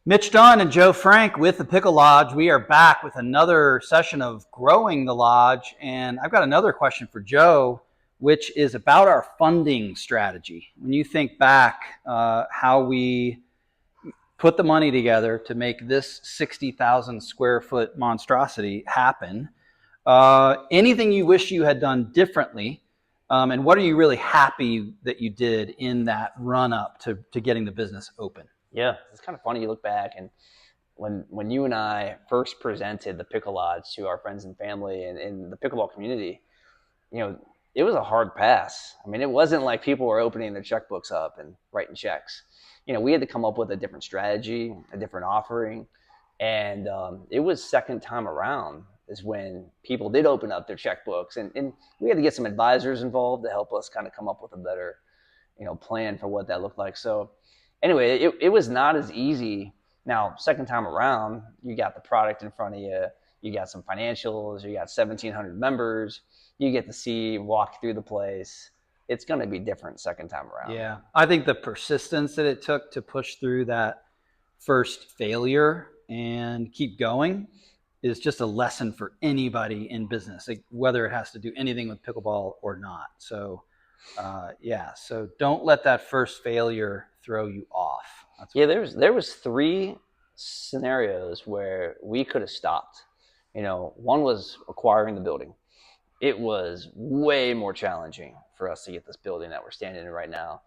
Mitch Dunn and Joe Frank with the Pickle Lodge. We are back with another session of growing the lodge. And I've got another question for Joe, which is about our funding strategy. When you think back how we put the money together to make this 60,000 square foot monstrosity happen, anything you wish you had done differently, and what are you really happy that you did in that run up to getting the business open? Yeah, it's kind of funny. You look back and when you and I first presented the Pickle Lodge to our friends and family and in the pickleball community, it was a hard pass. I mean, it wasn't like people were opening their checkbooks up and writing checks. We had to come up with a different strategy, a different offering, and it was second time around is when people did open up their checkbooks, and we had to get some advisors involved to help us kind of come up with a better, plan for what that looked like. So anyway, it was not as easy. Now, second time around, you got the product in front of you. You got some financials. You got 1,700 members. You get to see, walk through the place. It's going to be different second time around. Yeah. I think the persistence that it took to push through that first failure and keep going is just a lesson for anybody in business, like whether it has to do anything with pickleball or not. So, so don't let that first failure throw you off. There was three scenarios where we could have stopped. One was acquiring the building. It was way more challenging for us to get this building that we're standing in right now.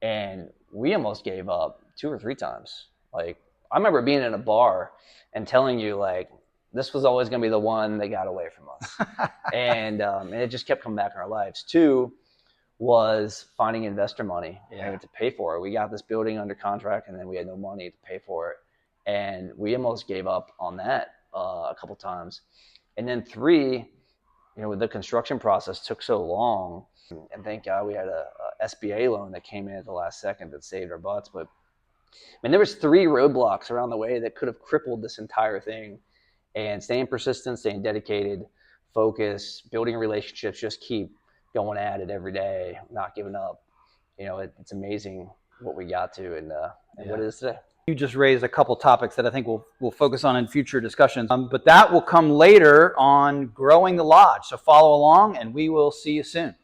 And we almost gave up 2 or 3 times. Like, I remember being in a bar and telling you, like, this was always going to be the one that got away from us. and it just kept coming back in our lives. 2 was finding investor money to pay for it. We got this building under contract, and then we had no money to pay for it. And we almost gave up on that a couple times. And then 3, the construction process took so long. And thank God we had a SBA loan that came in at the last second that saved our butts. But there was 3 roadblocks around the way that could have crippled this entire thing. And staying persistent, staying dedicated, focus, building relationships, just keep going at it every day, not giving up. It's amazing what we got to and what it is today. You just raised a couple topics that I think we'll focus on in future discussions, but that will come later on growing the lodge. So follow along, and we will see you soon.